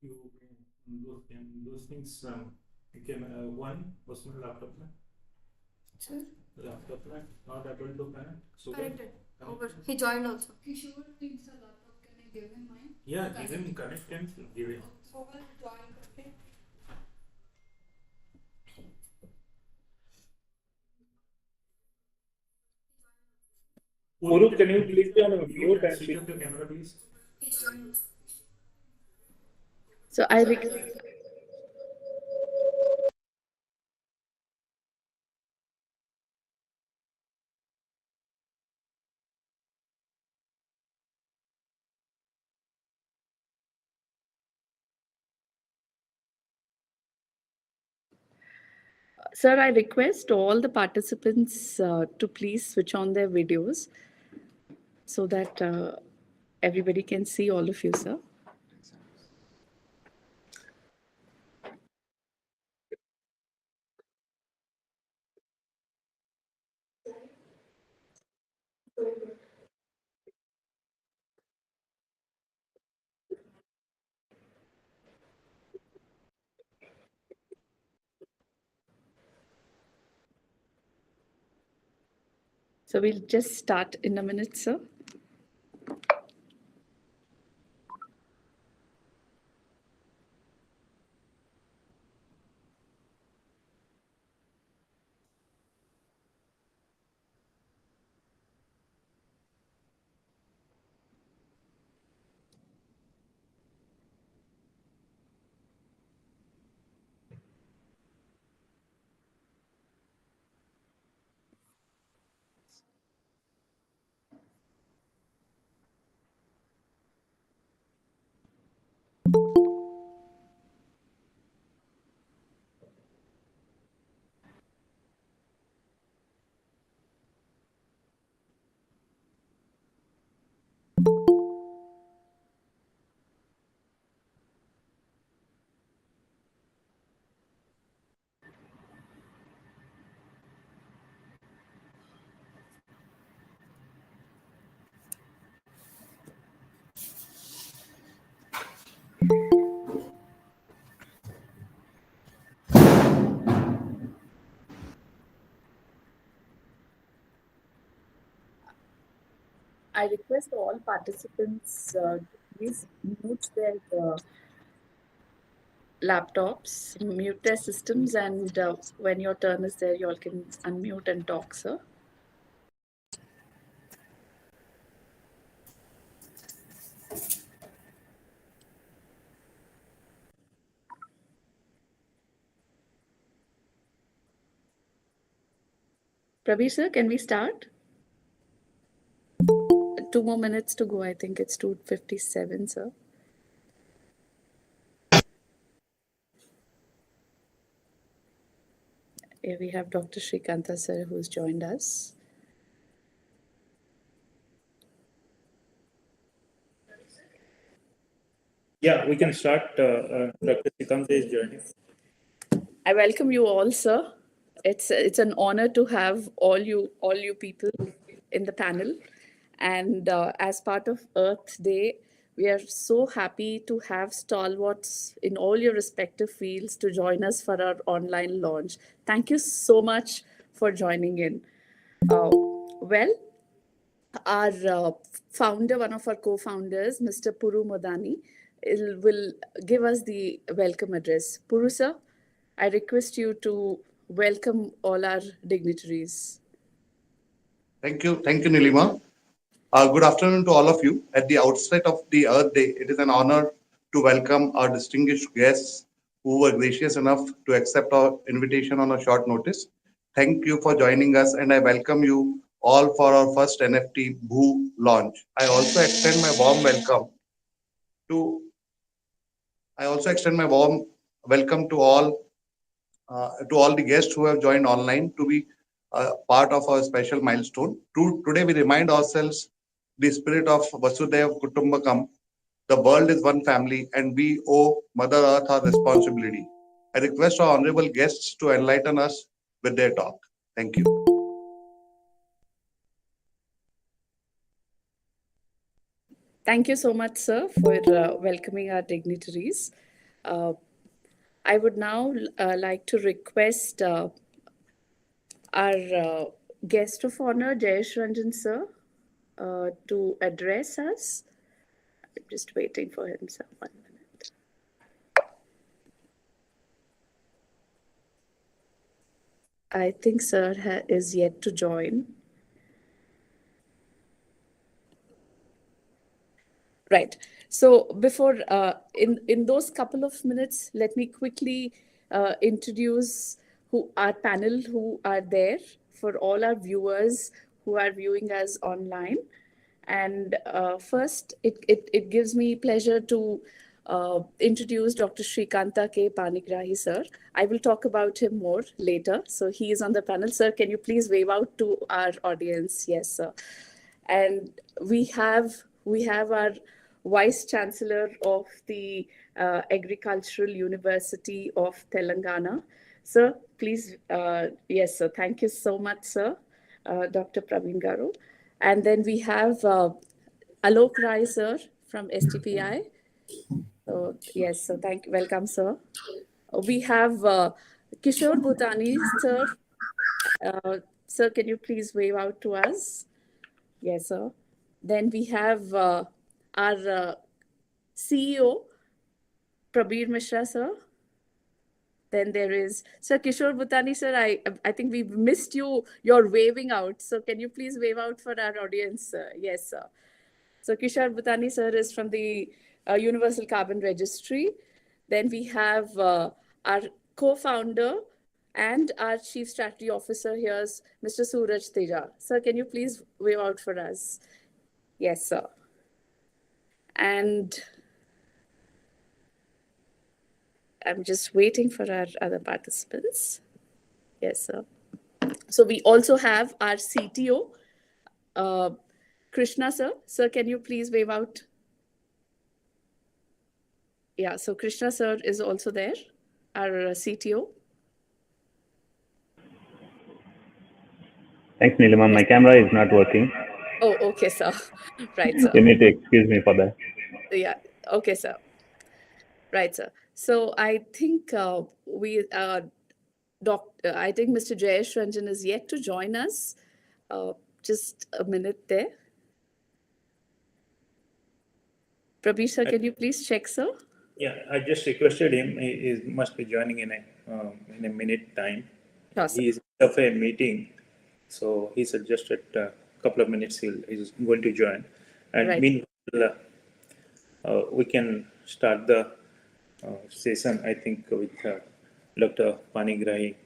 You those things became one personal laptop में Sure. laptop में not able to connect. So Connected. Over. He joined also. Kishore needs a laptop. Can I give him mine? yeah, give him connect and give him. So will join करके. Puru, can you please be on mute and switch off your camera, please? He joined. So I request. Sir, I request all the participants to please switch on their videos so that everybody can see all of you, sir. So we'll just start in a minute, sir. I request all participants to please mute their laptops, mute their systems, and when your turn is there, you all can unmute and talk, sir. Praveer, sir, can we start? 2 more minutes to go. I think it's 2:57, sir. Here we have Dr. Shrikanta, sir, who's joined us. Yeah, we can start. Dr. Sikante's journey. I welcome you all, sir. It's an honor to have all you people in the panel, and as part of Earth Day, we are so happy to have stalwarts in all your respective fields to join us for our online launch. Thank you so much for joining in. Well, our founder, one of our co-founders, Mr. Puru Modani, will give us the welcome address. Puru, sir, I request you to welcome all our dignitaries. Thank you. Thank you, Nilima. Good afternoon to all of you. At the outset of the Earth Day, it is an honor to welcome our distinguished guests who were gracious enough to accept our invitation on a short notice. Thank you for joining us, and I welcome you all for our first NFT Bhoo launch. To I also extend my warm welcome to all the guests who have joined online to be part of our special milestone. Today, we remind ourselves the spirit of Vasudhaiva Kutumbakam. The world is one family, and we owe Mother Earth our responsibility. I request our honorable guests to enlighten us with their talk. Thank you. Thank you so much, sir, for welcoming our dignitaries. I would now like to request our guest of honor, Jayesh Ranjan sir, to address us. I'm just waiting for him, sir. 1 minute. I think sir is yet to join. Right. So before, in those couple of minutes, let me quickly introduce our panel who are there for all our viewers who are viewing us online. And first, it gives me pleasure to introduce Dr. Shrikanta K. Panigrahi, sir. I will talk about him more later. So he is on the panel. Sir, can you please wave out to our audience? Yes, sir. And we have our Vice Chancellor of the Agricultural University of Telangana. Sir, please, yes, sir. Thank you so much, sir, Dr. Praveen Garu. And then we have Alok Rai, sir, from STPI. So, yes, so welcome, sir. We have Kishore Bhutani, sir. Sir, can you please wave out to us? Yes, sir. Then we have our CEO, Prabir Mishra, sir. Then there is Sir Kishore Bhutani, sir. I think we've missed you. You're waving out. So can you please wave out for our audience, sir? Yes, sir. So Kishore Bhutani, sir, is from the Universal Carbon Registry. Then we have our co-founder and our Chief Strategy Officer here is Mr. Suraj Teja. Sir, can you please wave out for us? Yes, sir. And I'm just waiting for our other participants. Yes, sir. So we also have our CTO, Krishna, sir. Sir, can you please wave out? Yeah, so Krishna, sir, is also there, our CTO. Thanks, Nilima. My camera is not working. Oh, okay, sir. Right, sir. You need to excuse me for that. Yeah, okay, sir. Right, sir. So I think I think Mr. Jayesh Ranjan is yet to join us. Just a minute there. Prabir, sir, can you please check, sir? Yeah, I just requested him. He must be joining in a minute time. Sure, sir. He is of a meeting, so he suggested a couple of minutes he's going to join. And Right. meanwhile, we can start the session, I think, with Dr. Panigrahi.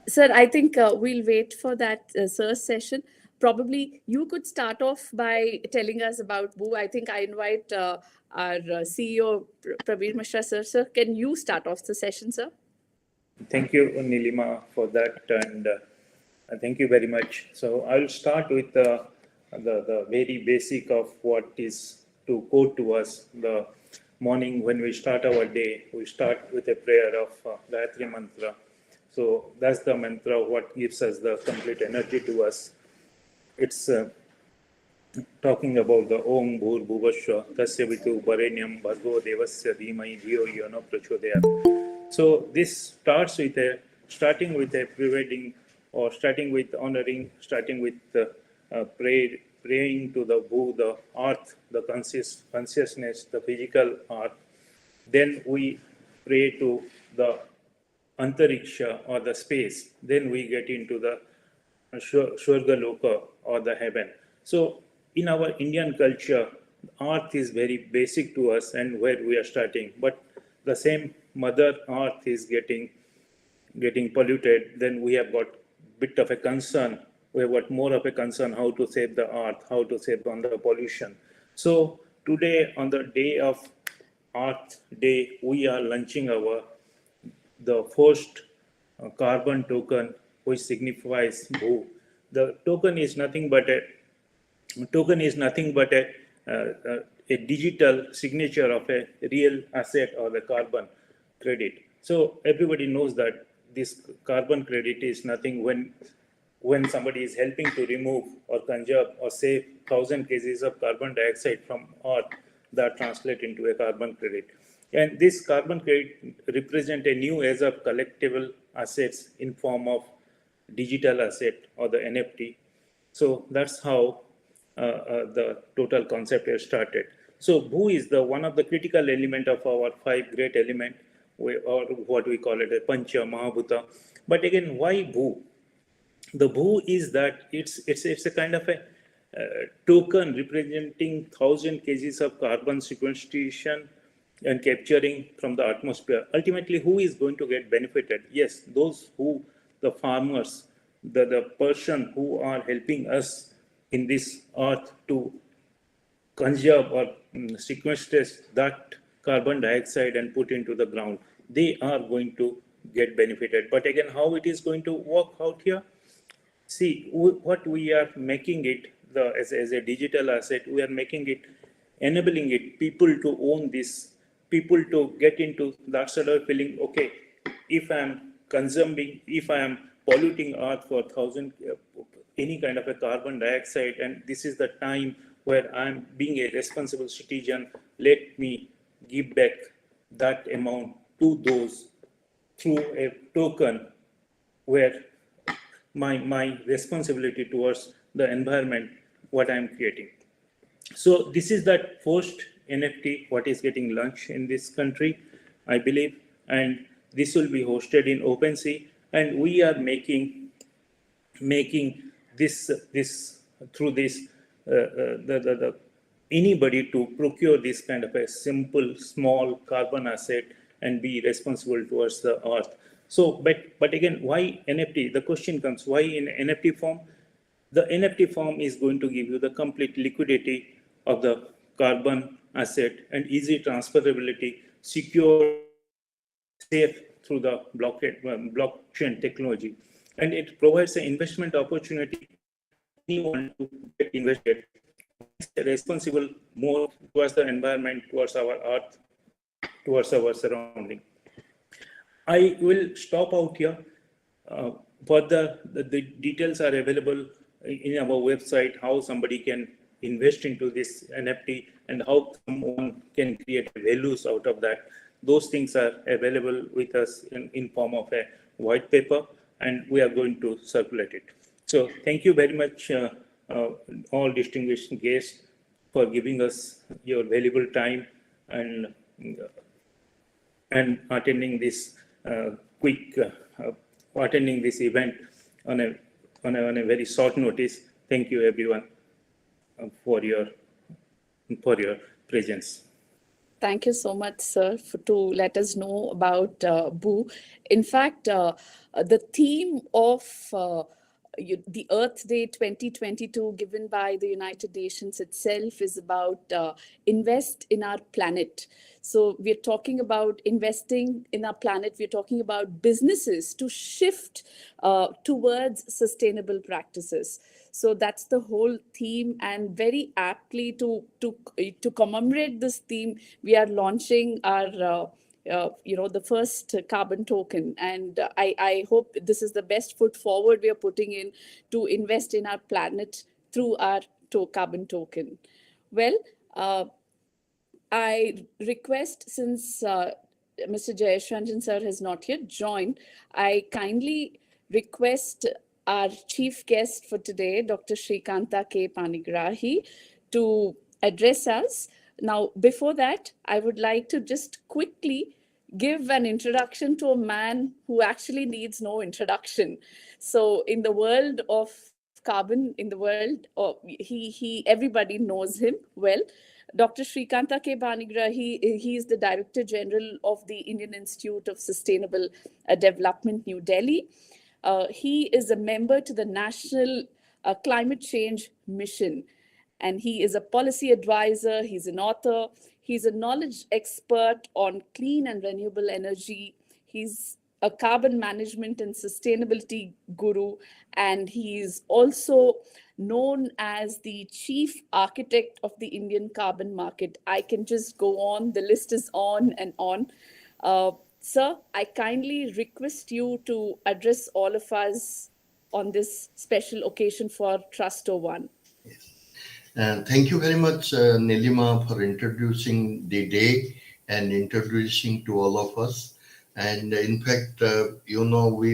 Sir, I think we'll wait for that sir's session. Probably you could start off by telling us about Boo. I think I invite our CEO, Prabir Mishra, sir. Sir, can you start off the session, sir? Thank you, Nilima, for that, and thank you very much. So I'll start with the very basic of what is to quote to us the morning when we start our day. We start with a prayer of Gayatri Mantra. So that's the mantra what gives us the complete energy to us. It's talking about the Om Bhur Bhuvashwa Tasya Vitu Barenyam Bhargo Devasya Dhimai Dhiyo Yono Prachodayat. So this starting with a prevailing, or starting with honoring, starting with praying to the Bhu, the earth, the consciousness, the physical earth. Then we pray to the Antariksha, or the space. Then we get into the Shwarga Loka, or the heaven. So in our Indian culture, earth is very basic to us and where we are starting. But the same Mother Earth is getting polluted. Then we have got bit of a concern. We have got more of a concern how to save the earth, how to save on the pollution. So today, on the day of Earth Day, we are launching the first carbon token, which signifies Bhu. The token is nothing but a digital signature of a real asset, or the carbon credit. So everybody knows that this carbon credit is nothing when somebody is helping to remove or conserve or save 1,000 kgs of carbon dioxide from earth, that translate into a carbon credit. And this carbon credit represent a new age of collectible assets in form of digital asset or the NFT. So that's how the total concept has started. So Bhu is the one of the critical element of our five great element, or what we call it a Pancha Mahabhuta. But again, why Bhu? The Bhu is that it's a kind of a token representing 1,000 kgs of carbon sequestration and capturing from the atmosphere. Ultimately, who is going to get benefited? Yes, those who, the farmers, the person who are helping us in this earth to conserve or sequester that carbon dioxide and put into the ground, they are going to get benefited. But again, how it is going to work out here? See, what we are making it as a digital asset, we are making it, enabling it, people to own this, people to get into that sort of feeling. Okay, if I am consuming, if I am polluting earth for 1,000 any kind of a carbon dioxide, and this is the time where I am being a responsible citizen, let me give back that amount to those through a token where my responsibility towards the environment, what I'm creating. So this is that first NFT what is getting launched in this country, I believe, and this will be hosted in OpenSea, and we are making this through this the anybody to procure this kind of a simple small carbon asset and be responsible towards the earth. So but again, why NFT? The question comes, why in NFT form? The NFT form is going to give you the complete liquidity of the carbon asset and easy transferability, secure, safe through the blockchain technology, and it provides an investment opportunity anyone to get invested. It's responsible more towards the environment, towards our earth, towards our surrounding. I will stop out here. Further, the details are available in our website, how somebody can invest into this NFT and how someone can create values out of that. Those things are available with us in form of a white paper, and we are going to circulate it. So thank you very much, all distinguished guests, for giving us your valuable time and attending this attending this event on a very short notice. Thank you, everyone, for your presence. Thank you so much, sir, to let us know about Boo. In fact, the theme of the Earth Day 2022 given by the United Nations itself is about invest in our planet. So we're talking about investing in our planet. We're talking about businesses to shift towards sustainable practices. So that's the whole theme, and very aptly to commemorate this theme, we are launching our the first carbon token, and I hope this is the best foot forward we are putting in to invest in our planet through our carbon token. Well, I request, since Mr. Jayesh Ranjan sir has not yet joined, I kindly request our chief guest for today, Dr. Shrikanta K. Panigrahi, to address us. Now, before that, I would like to just quickly give an introduction to a man who actually needs no introduction. So in the world of carbon, in the world, everybody knows him well. Dr. Shrikanta K. Panigrahi, he is the Director General of the Indian Institute of Sustainable Development, New Delhi. He is a member to the National Climate Change Mission, and he is a policy advisor, he's an author, he's a knowledge expert on clean and renewable energy, he's a carbon management and sustainability guru, and he is also known as the chief architect of the Indian carbon market. I can just go on, the list is on and on. Sir, I kindly request you to address all of us on this special occasion for TRST01. Thank you very much, Nilima, for introducing the day and introducing to all of us. And in fact, we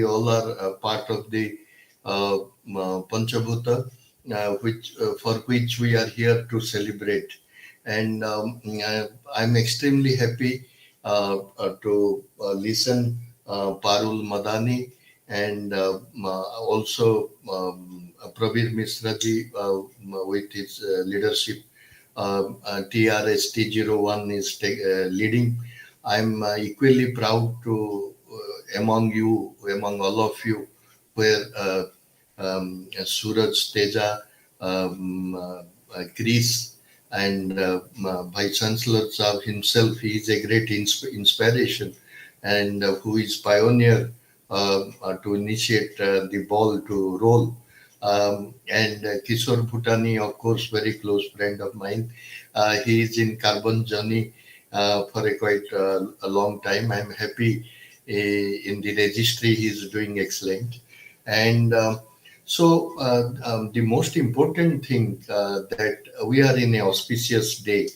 all are part of the Panchabhuta, for which we are here to celebrate. And I'm extremely happy to listen Parul Madani and also Prabir Misraji with his leadership. TRST01 is leading. I'm equally proud to among all of you, where Suraj, Teja, Chris, and Vice Chancellor Saab himself, he is a great inspiration, and who is pioneer to initiate the ball to roll. And Kishore Bhutani, of course, very close friend of mine. He is in carbon journey for a quite a long time. I'm happy in the registry. He is doing excellent. And the most important thing that we are in an auspicious day,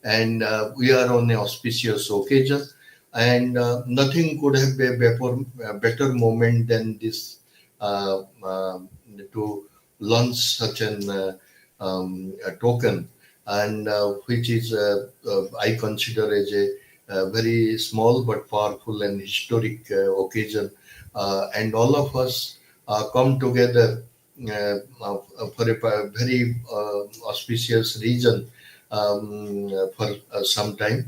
and we are on an auspicious occasion, and nothing could have been a better moment than this to launch such a token, and which is I consider as a very small but powerful and historic occasion, and all of us come together for a very auspicious reason for some time.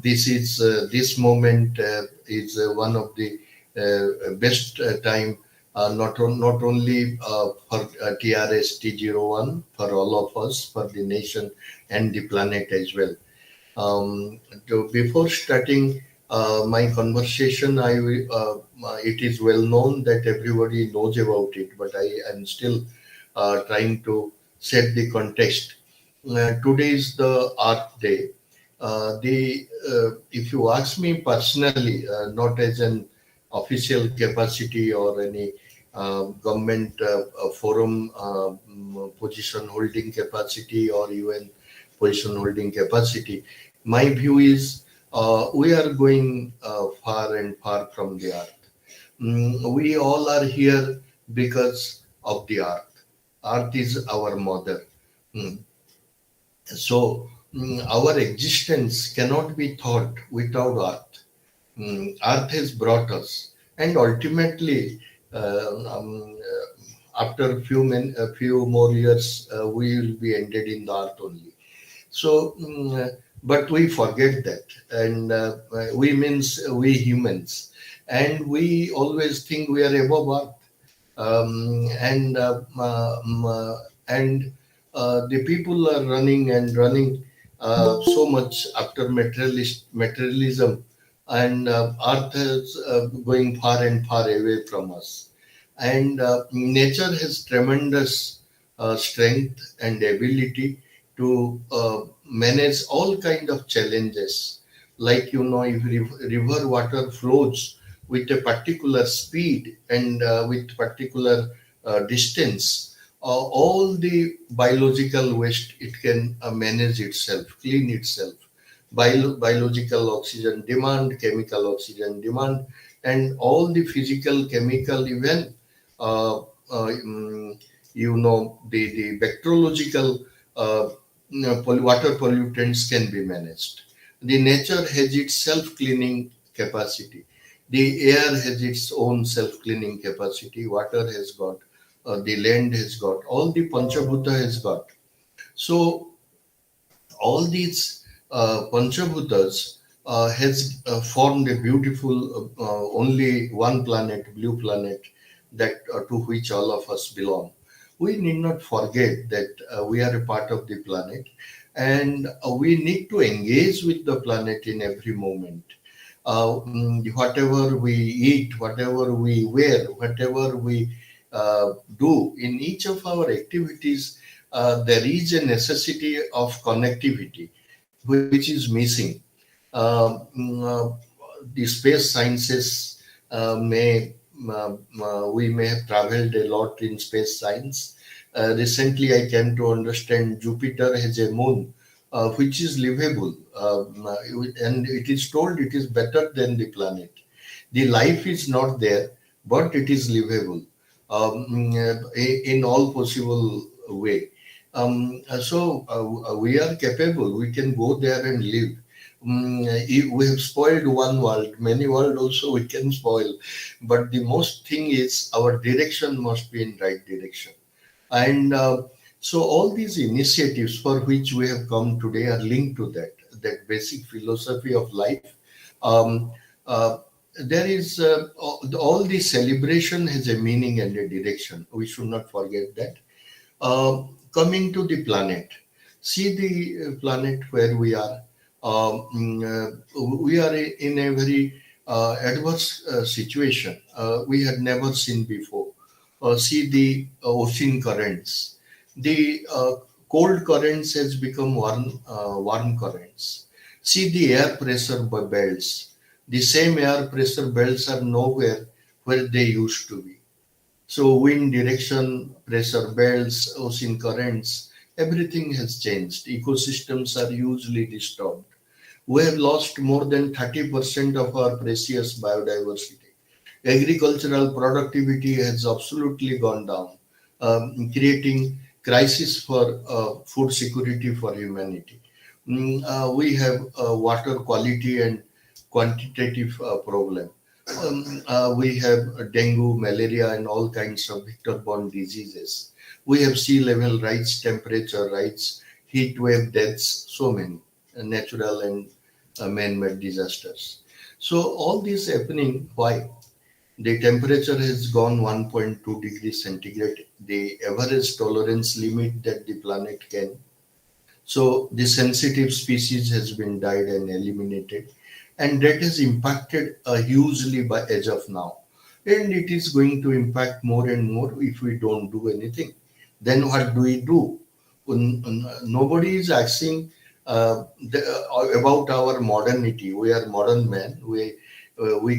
This moment is one of the best time, not only for TRST01, for all of us, for the nation and the planet as well. Before starting my conversation, it is well known that everybody knows about it, but I am still trying to set the context. Today is the Earth Day. If you ask me personally, not as an official capacity or any government forum position holding capacity or UN position holding capacity, my view is we are going far and far from the earth. We all are here because of the earth. Earth is our mother. So our existence cannot be thought without earth. Earth has brought us, and ultimately, after a few more years, we will be ended in the earth only. So, but we forget that, and we means we humans, and we always think we are above earth, and the people are running so much after materialism, and earth is going far and far away from us, and nature has tremendous strength and ability to manage all kind of challenges. Like, if river water flows with a particular speed and with particular distance, all the biological waste it can manage itself, clean itself. Biological oxygen demand, chemical oxygen demand, and all the physical, chemical, even the bacteriological water pollutants can be managed. The nature has its self-cleaning capacity. The air has its own self-cleaning capacity. Water has got, the land has got, all the Panchabhuta has got. So all these Panchabhutas has formed a beautiful, only one planet, blue planet, that to which all of us belong. We need not forget that we are a part of the planet, and we need to engage with the planet in every moment. Whatever we eat, whatever we wear, whatever we do in each of our activities, there is a necessity of connectivity which is missing. The space sciences we may have traveled a lot in space science. Recently, I came to understand Jupiter has a moon which is livable, and it is told it is better than the planet. The life is not there, but it is livable in all possible way. We are capable. We can go there and live. If we have spoiled one world, many world also we can spoil. But the most thing is our direction must be in right direction. And so all these initiatives for which we have come today are linked to that basic philosophy of life. Um, uh, there is all the celebration has a meaning and a direction. We should not forget that. Coming to the planet, see the planet where we are. We are in a very adverse situation we had never seen before. See the ocean currents. The cold currents has become warm currents. See the air pressure belts. The same air pressure belts are nowhere where they used to be. So wind direction, pressure belts, ocean currents, everything has changed. Ecosystems are hugely disturbed. We have lost more than 30% of our precious biodiversity. Agricultural productivity has absolutely gone down, creating crisis for food security for humanity. We have water quality and quantitative problem. We have dengue, malaria, and all kinds of vector-borne diseases. We have sea level rise, temperature rise, heat wave deaths, so many natural and man-made disasters. So all this happening, why? The temperature has gone 1.2 degrees centigrade, the average tolerance limit that the planet can. So the sensitive species has been died and eliminated, and that has impacted hugely by as of now. And it is going to impact more and more if we don't do anything. Then what do we do? Nobody is asking about our modernity. We are modern men. We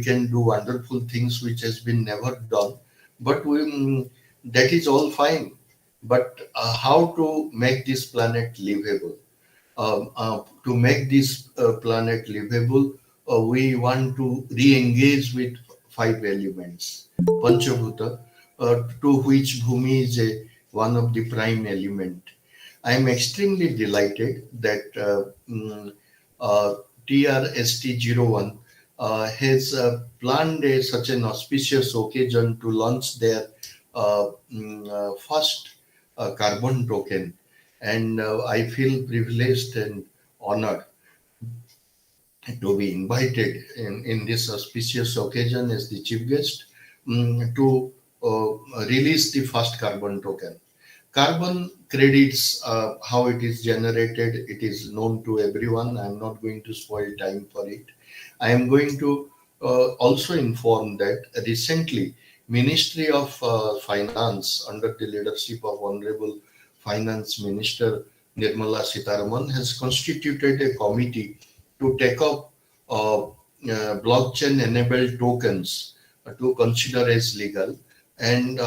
can do wonderful things which has been never done, but that is all fine. But how to make this planet livable? To make this planet livable, we want to re-engage with five elements, Panchabhuta, to which Bhumi is one of the prime element. I am extremely delighted that TRST01 has planned such an auspicious occasion to launch their first carbon token. And I feel privileged and honored to be invited in this auspicious occasion as the chief guest to release the first carbon token. Carbon credits, how it is generated, it is known to everyone. I'm not going to spoil time for it. I am going to also inform that recently Ministry of Finance under the leadership of Honorable Finance Minister Nirmala Sitharaman has constituted a committee to take up blockchain enabled tokens to consider as legal, and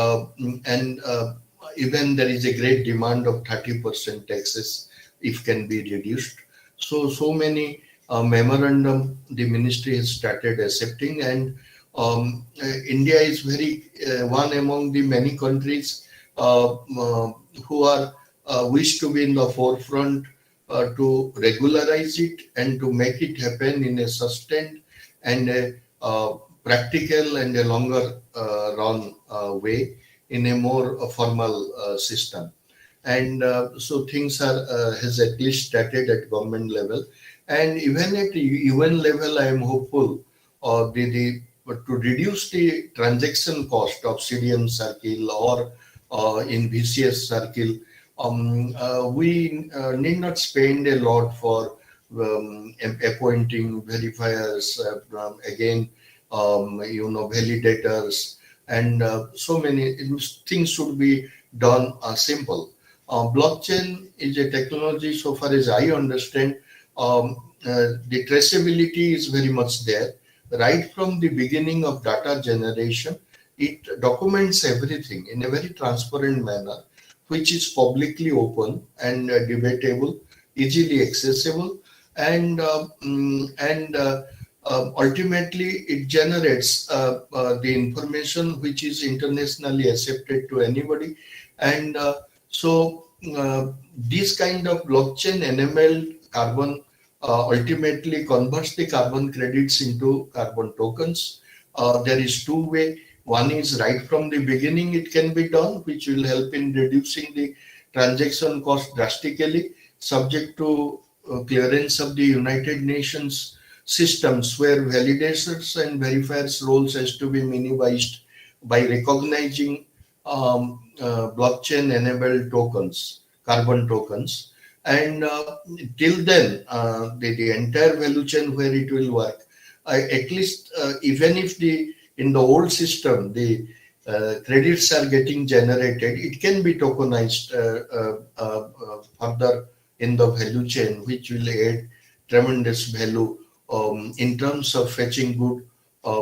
even there is a great demand of 30% taxes if can be reduced. So many memorandum the ministry has started accepting, and India is very one among the many countries who are wish to be in the forefront to regularize it and to make it happen in a sustained and a practical and a longer run way in a more formal system. And so things are has at least started at government level, and even at UN level, I am hopeful to reduce the transaction cost of CDM circle or in VCS circle. We need not spend a lot for appointing verifiers, again, validators, and so many things should be done simple. Blockchain is a technology, so far as I understand, the traceability is very much there. Right from the beginning of data generation, it documents everything in a very transparent manner, which is publicly open and debatable. easily accessible, and ultimately it generates the information which is internationally accepted to anybody. And so this kind of blockchain enabled carbon ultimately converts the carbon credits into carbon tokens. There is two way. One is right from the beginning it can be done, which will help in reducing the transaction cost drastically, subject to clearance of the United Nations systems, where validators and verifiers roles has to be minimized by recognizing blockchain enabled tokens, carbon tokens. And till then, the entire value chain where it will work, at least even if in the old system the credits are getting generated, it can be tokenized further in the value chain, which will add tremendous value in terms of fetching good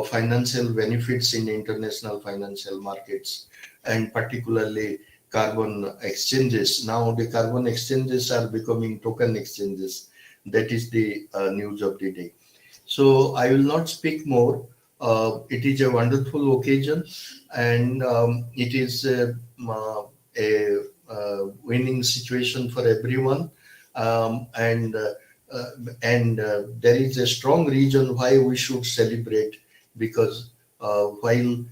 financial benefits in international financial markets, and particularly carbon exchanges. Now the carbon exchanges are becoming token exchanges. That is the news of the day. So I will not speak more. It is a wonderful occasion, and it is a winning situation for everyone. There is a strong reason why we should celebrate, because while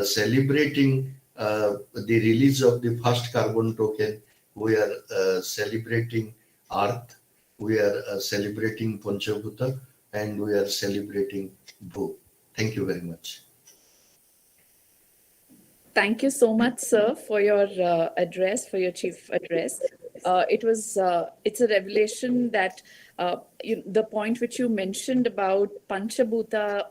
celebrating the release of the first carbon token, we are celebrating Earth, we are celebrating Panchabhuta, and we are celebrating Bhu. Thank you very much. Thank you so much, sir, for your address, for your chief address. It's a revelation that the point which you mentioned about Panchabhuta,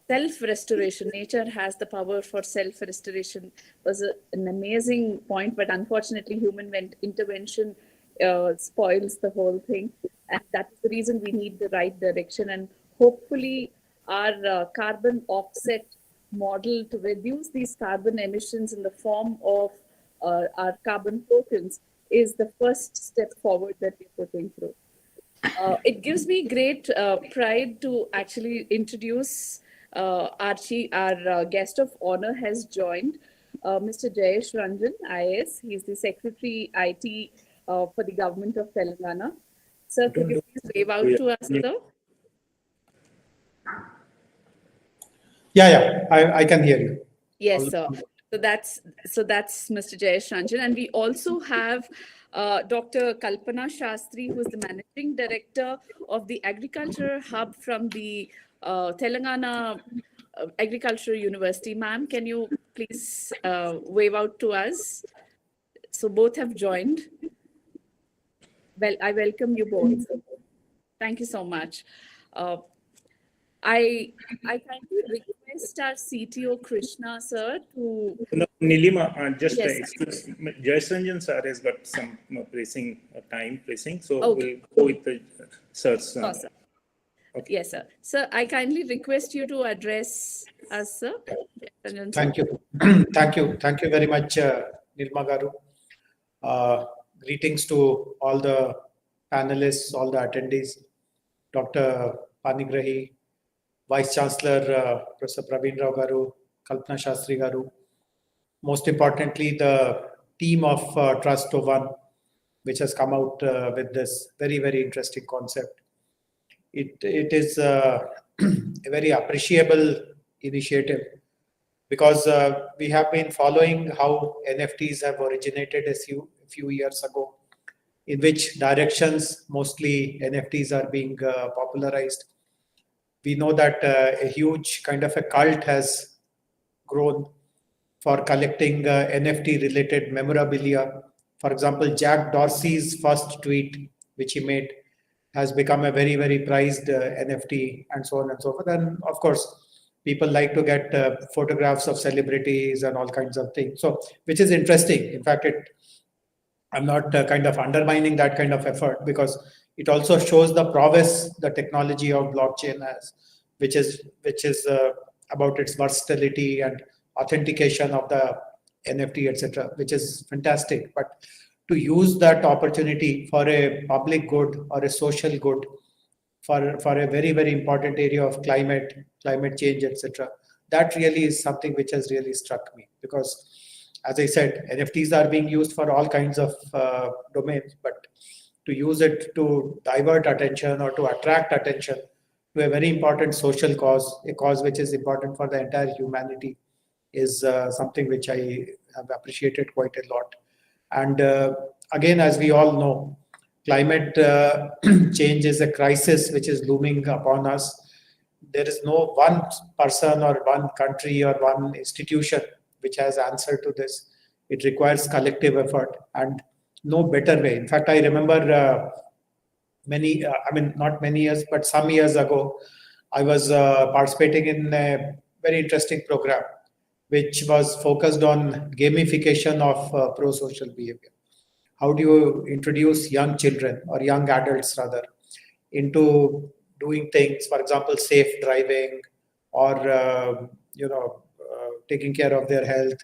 self-restoration, nature has the power for self-restoration, was an amazing point, but unfortunately human intervention spoils the whole thing. And that's the reason we need the right direction. And hopefully our carbon offset model to reduce these carbon emissions in the form of our carbon tokens is the first step forward that we're putting through. It gives me great pride to actually introduce our guest of honor has joined, Mr. Jayesh Ranjan, IAS. He's the Secretary IT for the Government of Telangana. Sir, could you please wave out to us, sir? Yeah, I can hear you. Yes, sir. So that's Mr. Jayesh Ranjan. And we also have Dr. Kalpana Shastri, who is the Managing Director of the Agriculture Hub from the Telangana Agricultural University. Ma'am, can you please wave out to us? So both have joined. Well, I welcome you both. Thank you so much. I kindly request our CTO Krishna sir to. No, Nilima, just Yes, excuse me. Jayesh Ranjan sir has got some time pressing, so Okay. we'll go with the sir's. Awesome. Okay. Yes, sir. Sir, I kindly request you to address us, sir. Ranjan, sir. Thank you. Thank you very much, Nilma Garu. Greetings to all the panelists, all the attendees, Dr. Panigrahi, Vice Chancellor Professor Praveen Rao Garu, Kalpana Shastri Garu. Most importantly, the team of TRST01, which has come out with this very, very interesting concept. It is a very appreciable initiative, because we have been following how NFTs have originated a few years ago, in which directions mostly NFTs are being popularized. We know that a huge kind of a cult has grown for collecting NFT related memorabilia. For example, Jack Dorsey's first tweet, which he made, has become a very, very prized NFT, and so on and so forth. And of course, people like to get photographs of celebrities and all kinds of things. So, which is interesting. In fact, I'm not kind of undermining that kind of effort, because it also shows the prowess the technology of blockchain has, which is about its versatility and authentication of the NFT, etc., which is fantastic. But to use that opportunity for a public good or a social good, for a very, very important area of climate change, etc. That really is something which has really struck me, because, as I said, NFTs are being used for all kinds of domains, but to use it to divert attention or to attract attention to a very important social cause, a cause which is important for the entire humanity, is something which I have appreciated quite a lot. And again, as we all know, climate change is a crisis which is looming upon us. There is no one person or one country or one institution which has answer to this. It requires collective effort, and no better way. In fact, I remember not many years, but some years ago, I was participating in a very interesting program which was focused on gamification of pro-social behavior. How do you introduce young children, or young adults rather, into doing things, for example, safe driving, or taking care of their health,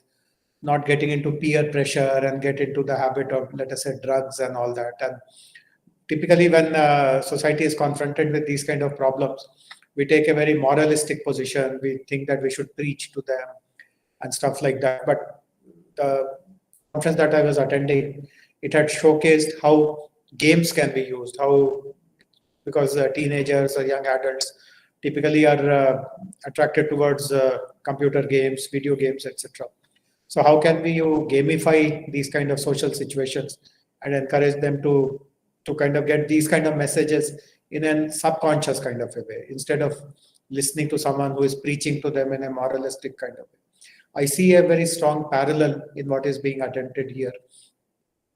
not getting into peer pressure and get into the habit of, let us say, drugs and all that. And typically when society is confronted with these kind of problems, we take a very moralistic position. We think that we should preach to them and stuff like that. But the conference that I was attending, it had showcased how games can be used, because teenagers or young adults typically are attracted towards computer games, video games, etc. So how can we gamify these kind of social situations and encourage them to kind of get these kind of messages in a subconscious kind of a way, instead of listening to someone who is preaching to them in a moralistic kind of way. I see a very strong parallel in what is being attempted here,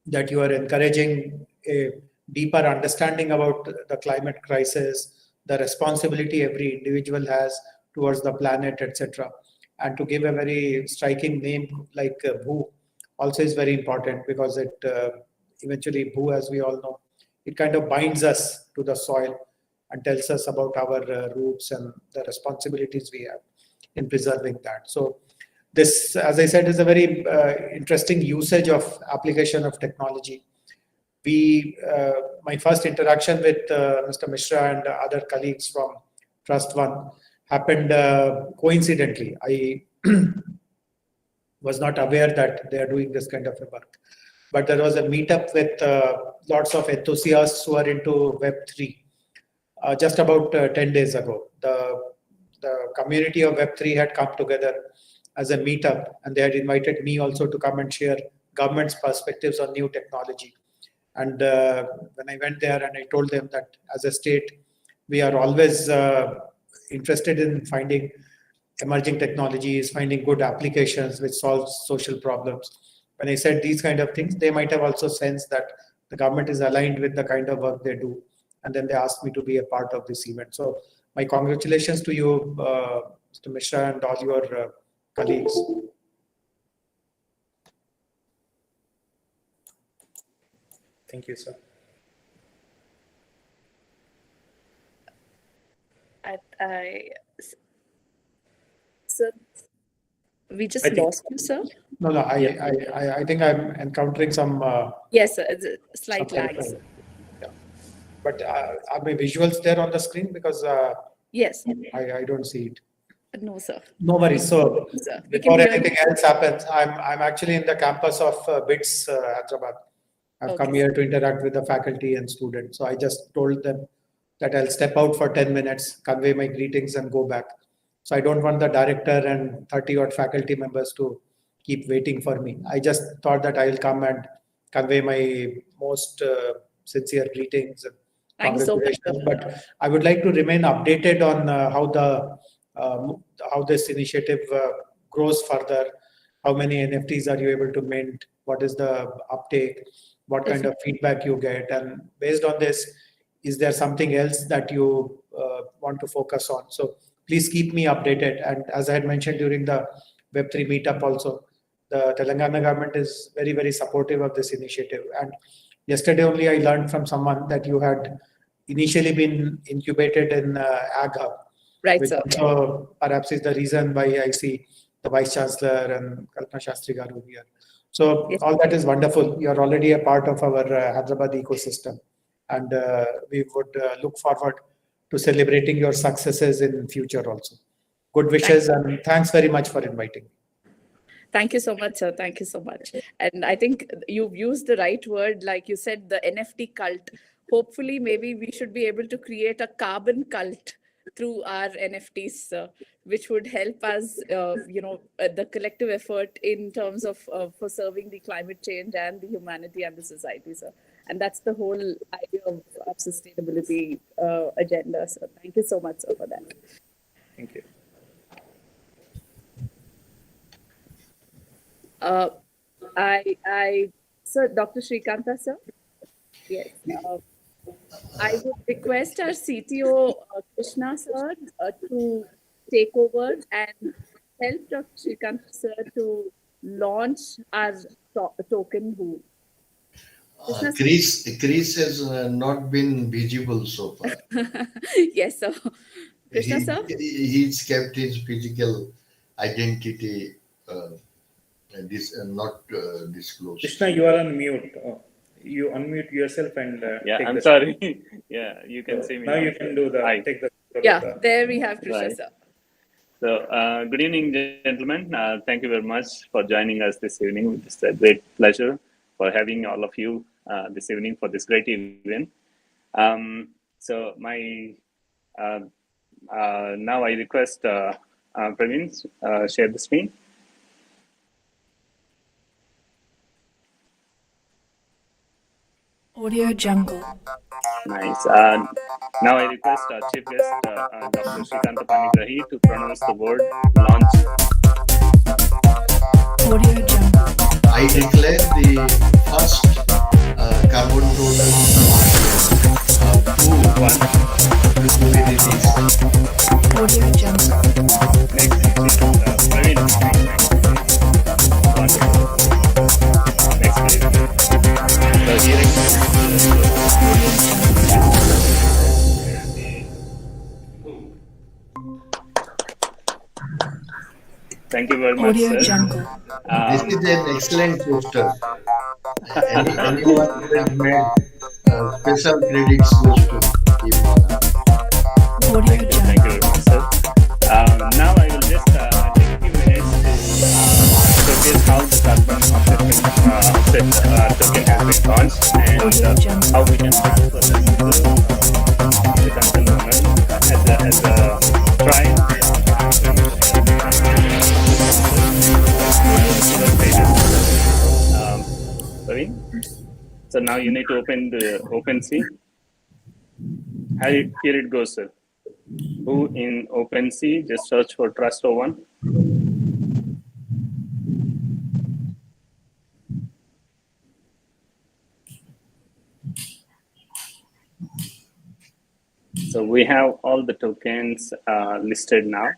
that you are encouraging a deeper understanding about the climate crisis, the responsibility every individual has towards the planet, etc. And to give a very striking name like Bhu also is very important, because it eventually, Bhu, as we all know, it kind of binds us to the soil and tells us about our roots and the responsibilities we have in preserving that. So this, as I said, is a very interesting usage of application of technology. My first interaction with Mr. Mishra and other colleagues from TRST01 happened coincidentally. I was not aware that they are doing this kind of a work. But there was a meetup with lots of enthusiasts who are into Web3 just about 10 days ago. The community of Web3 had come together as a meetup, and they had invited me also to come and share government's perspectives on new technology. And when I went there and I told them that as a state, we are always interested in finding emerging technologies, finding good applications which solve social problems. When I said these kind of things, they might have also sensed that the government is aligned with the kind of work they do. And then they asked me to be a part of this event. So my congratulations to you, Mr. Mishra, and all your colleagues. Thank you, sir. Sir, we just I think- lost you, sir. No, I think I'm encountering some. Yes, sir. It's a slight some lag. kind of- yeah. But are my visuals there on the screen? Because Yes. I don't see it. No, sir. No worries. So Sir, we can before hear anything else happens, I'm actually in the campus of BITS Hyderabad. I've come Okay. here to interact with the faculty and students. So I just told them that I'll step out for 10 minutes, convey my greetings, and go back. So I don't want the director and 30 odd faculty members to keep waiting for me. I just thought that I'll come and convey my most sincere greetings and Thank you so much, congratulations. sir. But I would like to remain updated on how this initiative grows further. How many NFTs are you able to mint? What is the uptake? What kind of feedback you get? And based on this, is there something else that you want to focus on? So please keep me updated. And as I had mentioned during the Web3 meetup also, the Telangana government is very, very supportive of this initiative. And yesterday only I learned from someone that you had initially been incubated in Ag Hub. Right, Which sir. also perhaps is the reason why I see the Vice Chancellor and Kalpana Shastri Garu here. So Yes. all that is wonderful. You are already a part of our Hyderabad ecosystem, and we would look forward to celebrating your successes in future also. Good wishes, and thanks very much for inviting me. Thank you so much, sir. Thank you so much. And I think you've used the right word, like you said, the NFT cult. Hopefully, maybe we should be able to create a carbon cult through our NFTs, which would help us, the collective effort in terms of for serving the climate change and the humanity and the society, sir. And that's the whole idea of our sustainability agenda. So thank you so much, sir, for that. Thank you. Uh, Sir, Dr. Shrikanta, sir. Yes. I would request our CTO, Krishna, sir, to take over and help Dr. Shrikanta, sir, to launch our token Who. Krishna, sir? Chris has not been visible so far. Yes, sir. Krishna, sir? He's kept his physical identity not disclosed. Krishna, you are on mute. You unmute yourself and Yeah, take I'm the sorry. Yeah, you can see me. Now you can do the Hi. take the. Yeah, there we have Krishna, Right. sir. So, good evening, gentlemen. Thank you very much for joining us this evening. It's a great pleasure for having all of you this evening for this great event. Now I request Praveen share the screen. Audio Jungle. Nice. Now I request our chief guest, Dr. Shrikanta Panigrahi, to pronounce the word launch. Audio Jungle. I declare the first carbon total to be released. Audio Jungle. Praveen. Wonderful. Next, please. So here Thank you very much, Audio sir. Jungle. This is an excellent poster. Anyone who has made special credits goes to him. Audio Thank Jungle. you very much, sir. Now I will just take a few minutes to showcase how the carbon offset token has been launched and how we can transfer that to the consumer as a trial. Sorry. So now you need to open the OpenSea. Here it goes, sir. Who in OpenSea, just search for TRST01. So we have all the tokens listed now.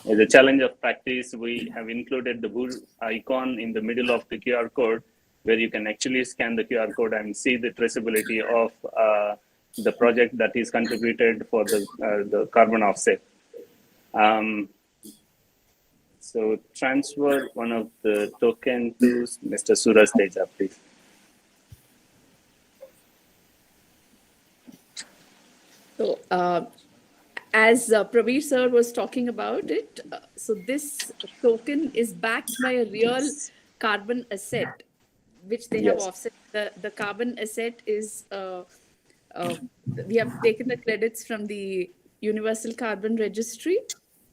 As a challenge of practice, we have included the bull icon in the middle of the QR code, where you can actually scan the QR code and see the traceability of the project that is contributed for the carbon offset. So transfer one of the token to Mr. Suraj Teja, please. So, as Praveer sir was talking about it, so this token is backed by a real carbon asset, which they have Yes. offset. The carbon asset is, we have taken the credits from the Universal Carbon Registry,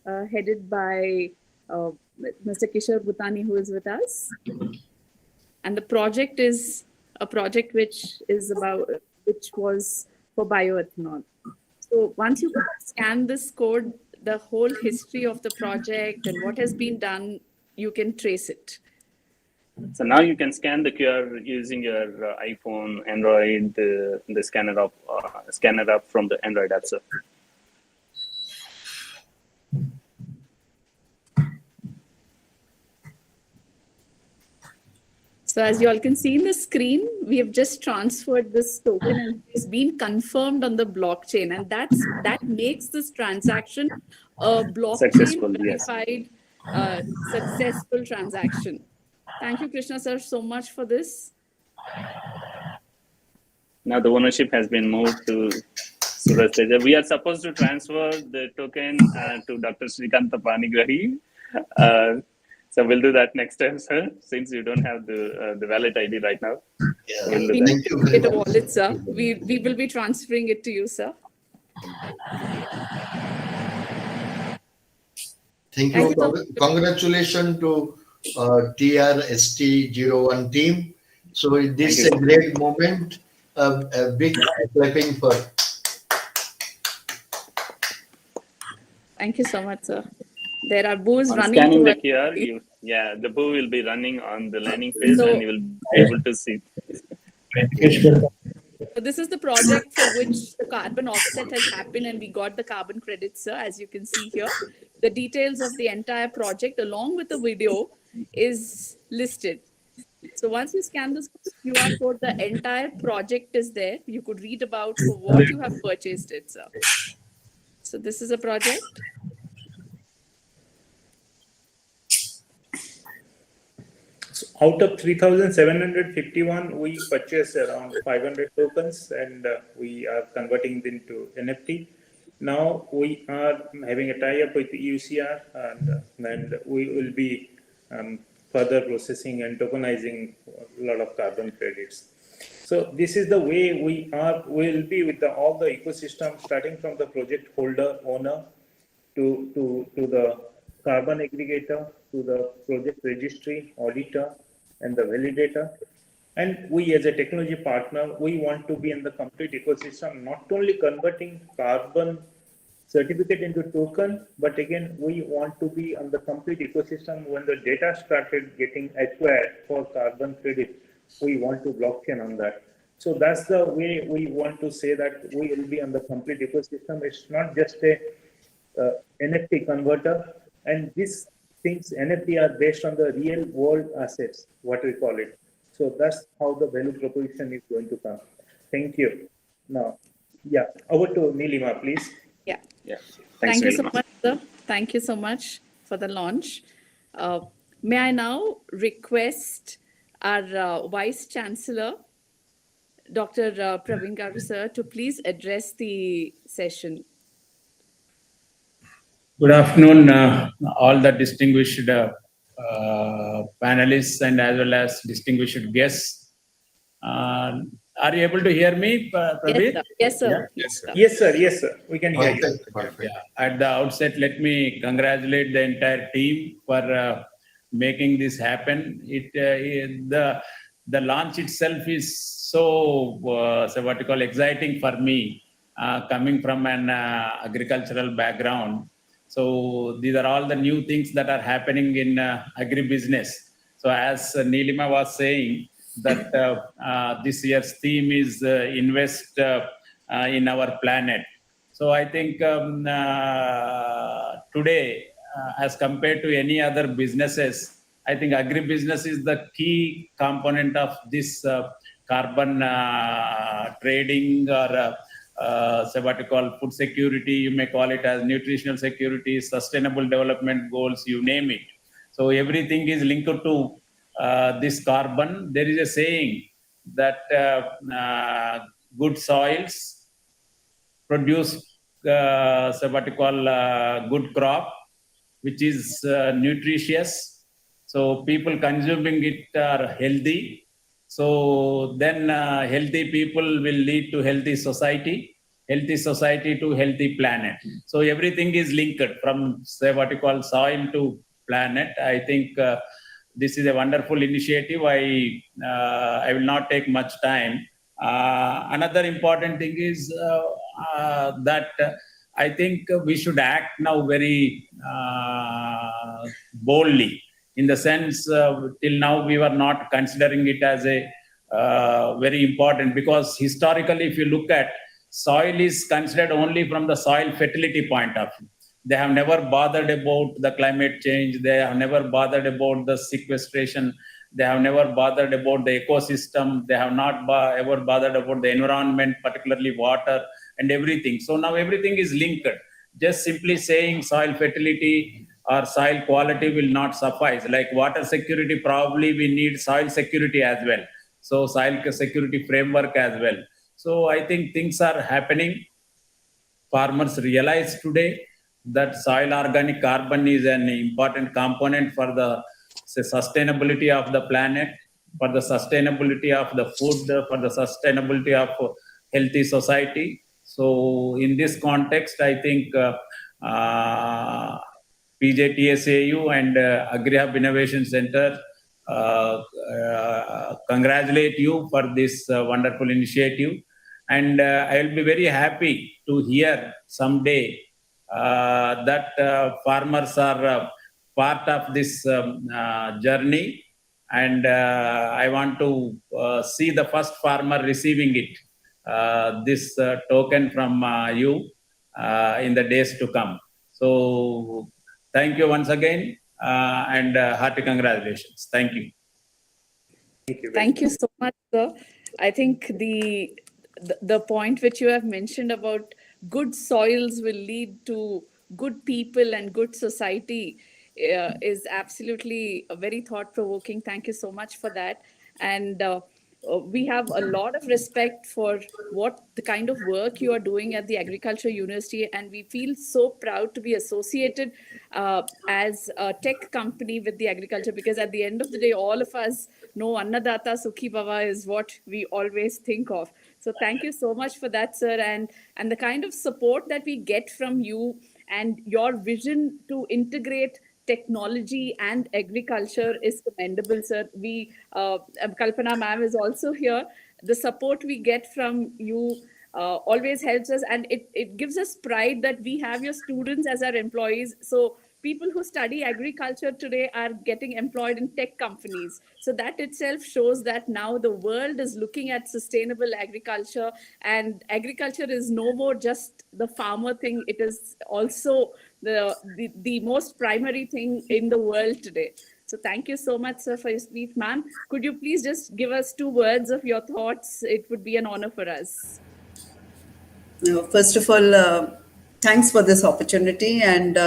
headed by Mr. Kishore Bhutani, who is with us. And the project is a project which was for bioethanol. So once you scan this code, the whole history of the project and what has been done, you can trace it. So now you can scan the QR using your iPhone, Android, the scanner app from the Android app store. So as you all can see in the screen, we have just transferred this token and it's been confirmed on the blockchain. And that makes this transaction a blockchain Successful, yes. verified successful transaction. Thank you, Krishna sir, so much for this. Now the ownership has been moved to Suraj Teja. We are supposed to transfer the token to Dr. Srikanta Panigrahi. So we'll do that next time, sir, since you don't have the wallet ID right now. Yeah. We'll do We that. Thank need you to very get a much. wallet, sir. We will be transferring it to you, sir. Thank Thank you. you so much. Congratulations to TRST01 team. So this is a Thank you. great moment. A big clapping for. Thank you so much, sir. There are boos On running scanning the towards QR, the boo will be running on the landing page So- and you will be able to see. So this is the project for which the carbon offset has happened and we got the carbon credits, sir, as you can see here. The details of the entire project along with the video is listed. So once you scan this QR code, the entire project is there. You could read about for what you have purchased it, sir. So this is a project. So out of 3,751, we purchased around 500 tokens and we are converting them to NFT. Now we are having a tie-up with UCR and we will be further processing and tokenizing a lot of carbon credits. So this is the way we will be with all the ecosystem, starting from the project holder owner to the carbon aggregator, to the project registry, auditor, and the validator. And we as a technology partner, we want to be in the complete ecosystem, not only converting carbon certificate into token, but again, we want to be on the complete ecosystem. When the data started getting acquired for carbon credit, we want to blockchain on that. So that's the way we want to say that we will be on the complete ecosystem. It's not just a NFT converter, and these things NFT are based on the real world assets, what we call it. So that's how the value proposition is going to come. Thank you. Now, yeah, over to Nilima, please. Yeah. Yeah. Thank you so Nilima. much, sir. Thank you so much for the launch. May I now request our Vice Chancellor, Dr. Praveen Garu, sir, to please address the session. Good afternoon, all the distinguished panelists and as well as distinguished guests. Are you able to hear me, Praveen? Yes, sir. Yeah. Yes, sir. Yes, sir. Yes, sir. We can hear you. Perfect, perfect. Yeah. At the outset, let me congratulate the entire team for making this happen. The launch itself is so what you call exciting for me, coming from an agricultural background. So these are all the new things that are happening in agribusiness. So as Nilima was saying, that this year's theme is invest in our planet. So I think today, as compared to any other businesses, I think agribusiness is the key component of this carbon trading or so what you call food security, you may call it as nutritional security, sustainable development goals, you name it. So everything is linked to this carbon. There is a saying that good soils produce so what you call good crop, which is nutritious. So people consuming it are healthy. So then healthy people will lead to healthy society to healthy planet. So everything is linked from say what you call soil to planet. I think this is a wonderful initiative. I will not take much time. Another important thing is that I think we should act now very boldly. In the sense, till now we were not considering it as a very important, because historically, if you look at, soil is considered only from the soil fertility point of view. They have never bothered about the climate change. They have never bothered about the sequestration. They have never bothered about the ecosystem. They have not ever bothered about the environment, particularly water and everything. So now everything is linked. Just simply saying soil fertility or soil quality will not suffice. Like water security, probably we need soil security as well. So soil security framework as well. So I think things are happening. Farmers realize today that soil organic carbon is an important component for the sustainability of the planet, for the sustainability of the food, for the sustainability of healthy society. So in this context, I think PJTSAU and AgriHub Innovation Center congratulate you for this wonderful initiative. And I'll be very happy to hear someday that farmers are part of this journey. And I want to see the first farmer receiving it, this token from you in the days to come. So thank you once again and hearty congratulations. Thank you. Thank you. Thank you so much, sir. I think the point which you have mentioned about good soils will lead to good people and good society is absolutely very thought-provoking. Thank you so much for that. And we have a lot of respect for what the kind of work you are doing at the Agriculture University, and we feel so proud to be associated as a tech company with the agriculture, because at the end of the day, all of us know Annadata Sukhi Bhava is what we always think of. So thank you so much for that, sir, and the kind of support that we get from you and your vision to integrate technology and agriculture is commendable, sir. We, Kalpana ma'am is also here. The support we get from you always helps us, and it gives us pride that we have your students as our employees. So people who study agriculture today are getting employed in tech companies. So that itself shows that now the world is looking at sustainable agriculture, and agriculture is no more just the farmer thing. It is also the most primary thing in the world today. So thank you so much, sir, for your speech. Ma'am, could you please just give us 2 words of your thoughts? It would be an honor for us. First of all, thanks for this opportunity, and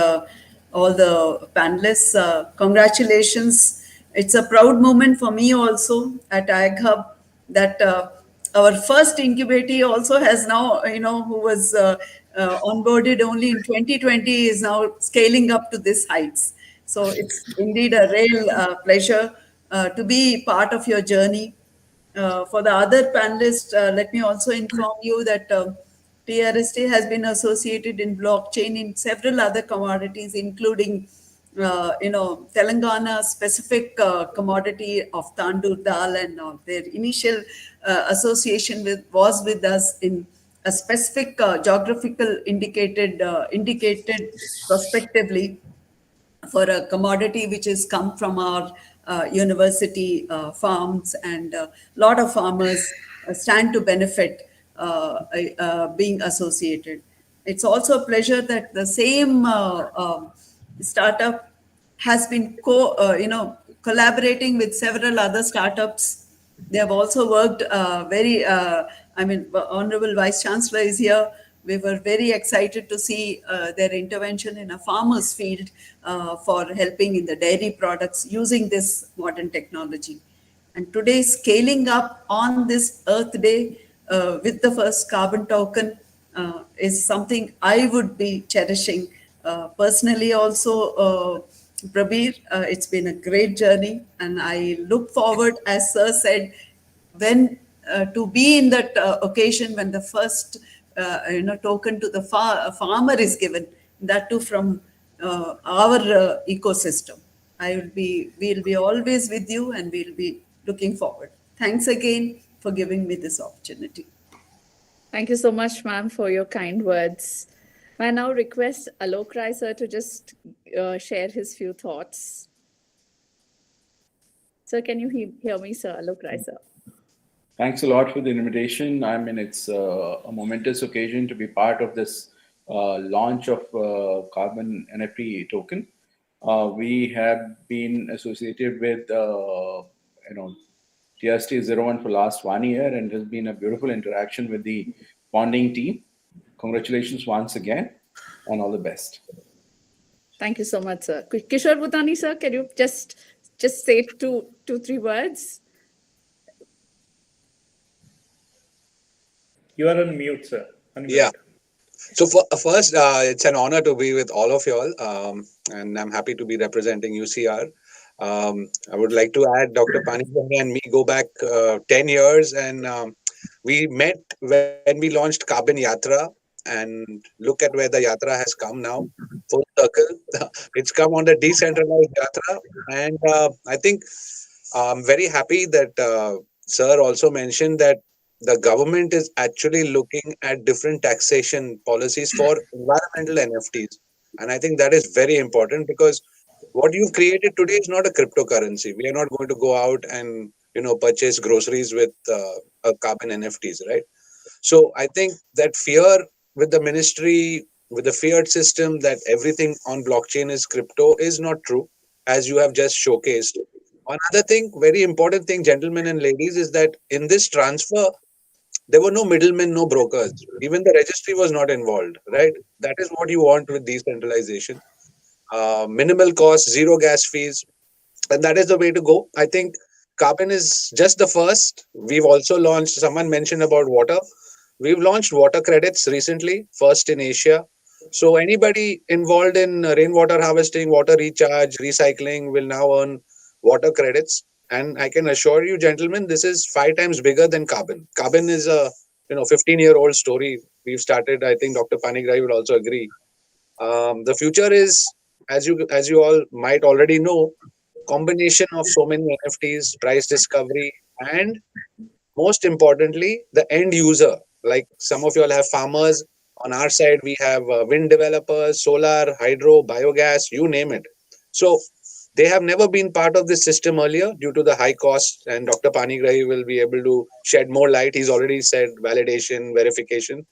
all the panelists. Congratulations. It's a proud moment for me also at AgHub that our first incubator also has now, who was onboarded only in 2020 is now scaling up to this heights. So it's indeed a real pleasure to be part of your journey. For the other panelists, let me also inform you that TRST has been associated in blockchain in several other commodities, including, Telangana specific commodity of tandoor dal, and their initial association was with us in a specific geographical indicated prospectively for a commodity which has come from our university farms, and a lot of farmers stand to benefit being associated. It's also a pleasure that the same startup has been collaborating with several other startups. They have also worked Honorable Vice Chancellor is here. We were very excited to see their intervention in a farmer's field for helping in the dairy products using this modern technology. And today, scaling up on this Earth Day with the first carbon token is something I would be cherishing. Personally also, Prabir, it's been a great journey, and I look forward, as Sir said, when to be in that occasion when the first token to the farmer is given, that too from our ecosystem. We'll be always with you, and we'll be looking forward. Thanks again for giving me this opportunity. Thank you so much, ma'am, for your kind words. May I now request Alok Rai, sir, to just share his few thoughts. Sir, can you hear me, sir? Alok Rai, sir. Thanks a lot for the invitation. I mean, it's a momentous occasion to be part of this launch of Carbon NFT token. We have been associated with TRST01 for last 1 year, and it has been a beautiful interaction with the bonding team. Congratulations once again, and all the best. Thank you so much, sir. Kishore Bhutani, sir, can you just say two, 3 words? You are on mute, sir. Unmute. Yeah. So first, it's an honor to be with all of you all, and I'm happy to be representing UCR. I would like to add Dr. Panigrahi and me go back 10 years, and we met when we launched Carbon Yatra, and look at where the Yatra has come now, full circle. It's come on the decentralized Yatra, and I think I'm very happy that Sir also mentioned that the government is actually looking at different taxation policies for environmental NFTs. And I think that is very important because what you've created today is not a cryptocurrency. We are not going to go out and purchase groceries with a carbon NFTs, right? So I think that fear with the ministry, with the fiat system that everything on blockchain is crypto is not true, as you have just showcased. Another thing, very important thing, gentlemen and ladies, is that in this transfer, there were no middlemen, no brokers. Even the registry was not involved, right? That is what you want with decentralization. Minimal cost, zero gas fees, and that is the way to go. I think carbon is just the first. We've also launched, someone mentioned about water. We've launched water credits recently, first in Asia. So anybody involved in rainwater harvesting, water recharge, recycling will now earn water credits. And I can assure you, gentlemen, this is 5 times bigger than carbon. Carbon is a 15-year-old story. We've started. I think Dr. Panigrahi will also agree. The future is, as you all might already know, combination of so many NFTs, price discovery, and most importantly, the end user. Like some of you all have farmers. On our side, we have wind developers, solar, hydro, biogas, you name it. So they have never been part of this system earlier due to the high cost, and Dr. Panigrahi will be able to shed more light. He's already said validation, verification.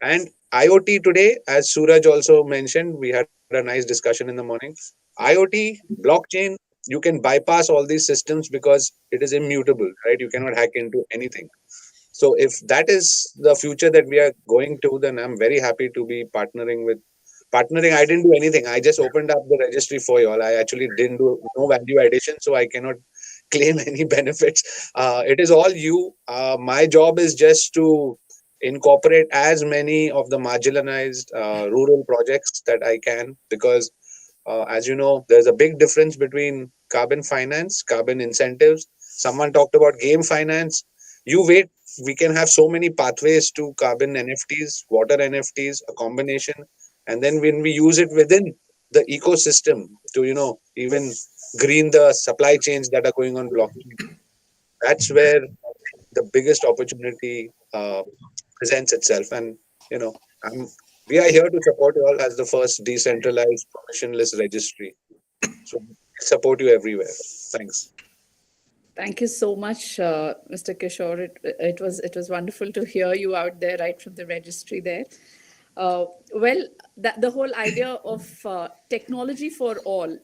And IoT today, as Suraj also mentioned, we had a nice discussion in the morning. IoT, blockchain, you can bypass all these systems because it is immutable, right? You cannot hack into anything. So if that is the future that we are going to, then I'm very happy to be partnering. I didn't do anything. I just opened up the registry for you all. I actually didn't do no value addition, so I cannot claim any benefits. It is all you. My job is just to incorporate as many of the marginalized rural projects that I can, because as you know, there's a big difference between carbon finance, carbon incentives. Someone talked about game finance. You wait, we can have so many pathways to carbon NFTs, water NFTs, a combination. And then when we use it within the ecosystem to, even green the supply chains that are going on blockchain, that's where the biggest opportunity presents itself. And, we are here to support you all as the first decentralized permissionless registry. So support you everywhere. Thanks. Thank you so much, Mr. Kishore. It was wonderful to hear you out there right from the registry there. The whole idea of technology for all,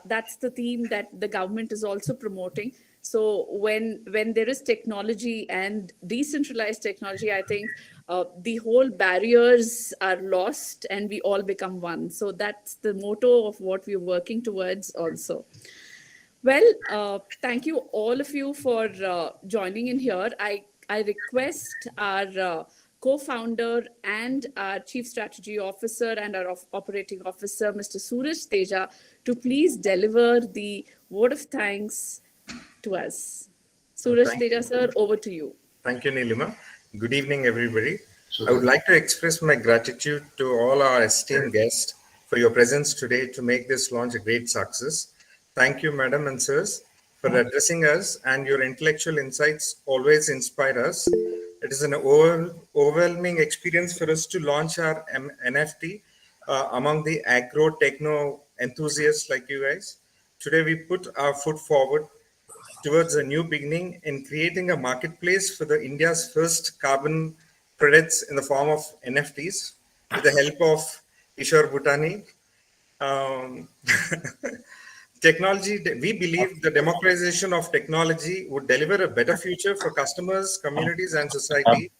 that's the theme that the government is also promoting. So when there is technology and decentralized technology, I think the whole barriers are lost and we all become one. So that's the motto of what we're working towards also. Well, thank you all of you for joining in here. I request our co-founder and our Chief Strategy Officer and our Operating Officer, Mr. Suraj Teja, to please deliver the word of thanks to us. Suraj Teja, sir, over to you. Thank you, Nilima. Good evening, everybody. I would like to express my gratitude to all our esteemed guests for your presence today to make this launch a great success. Thank you, Madam and Sirs, for addressing us, and your intellectual insights always inspire us. It is an overwhelming experience for us to launch our NFT among the agro-techno enthusiasts like you guys. Today, we put our foot forward towards a new beginning in creating a marketplace for the India's first carbon credits in the form of NFTs with the help of Kishore Bhutani. we believe the democratization of technology would deliver a better future for customers, communities, and society.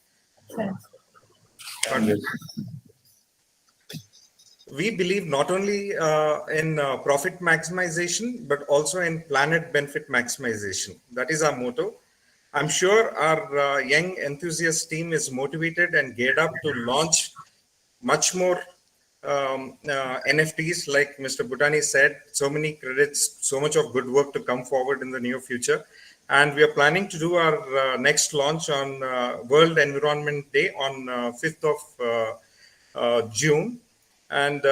We believe not only in profit maximization, but also in planet benefit maximization. That is our motto. I'm sure our young enthusiast team is motivated and geared up to launch much more NFTs, like Mr. Bhutani said, so many credits, so much of good work to come forward in the near future. And we are planning to do our next launch on World Environment Day on 5th of June. And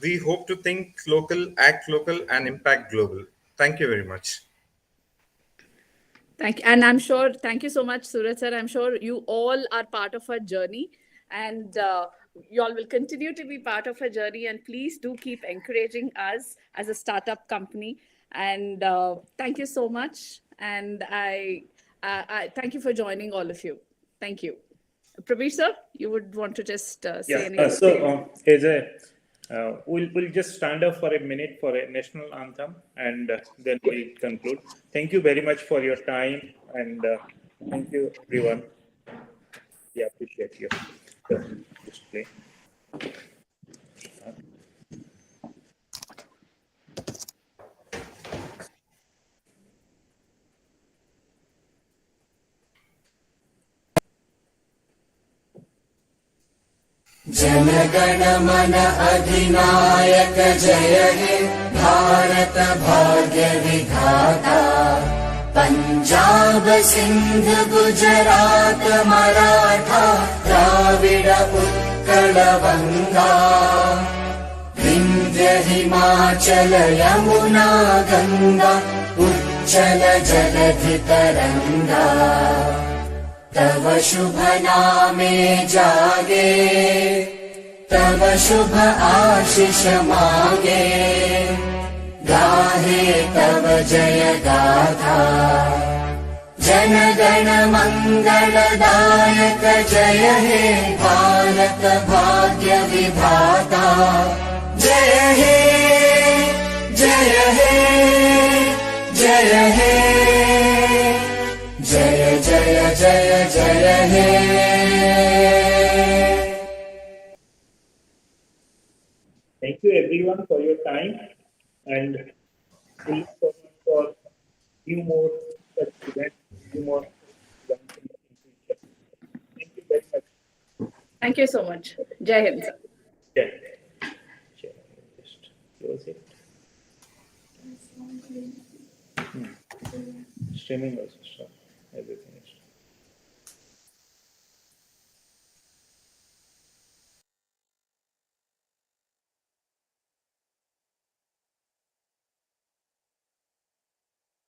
we hope to think local, act local, and impact global. Thank you very much. And I'm sure, thank you so much, Suraj sir. I'm sure you all are part of our journey, and you all will continue to be part of our journey. And please do keep encouraging us as a startup company. And thank you so much. And I thank you for joining, all of you. Thank you. Praveer sir, you would want to just say anything? We'll just stand up for a minute for a national anthem, and then we'll conclude. Thank you very much for your time, and thank you, everyone. Yeah, appreciate you. Just play. जनगण मन अधिनायक जय हे भारत भाग्य विधाता पंजाब सिंध गुजरात मराठा द्राविड उत्कल गंगा विंध्य हिमाचल यमुना गंगा उच्चल जलधि तरंगा तव शुभ नामे जागे तव शुभ आशीष मागे गाहे तव जय गाथा जन गण मंगलदायक जय हे भारत भाग्य विधाता जय हे जय हे जय हे जय जय जय जय हे Thank you everyone for your time, and we look forward for few more such events, few more events in the future. Thank you very much. Thank you so much. Jai Hind, sir. Yeah. Just close it. Streaming also stop everything.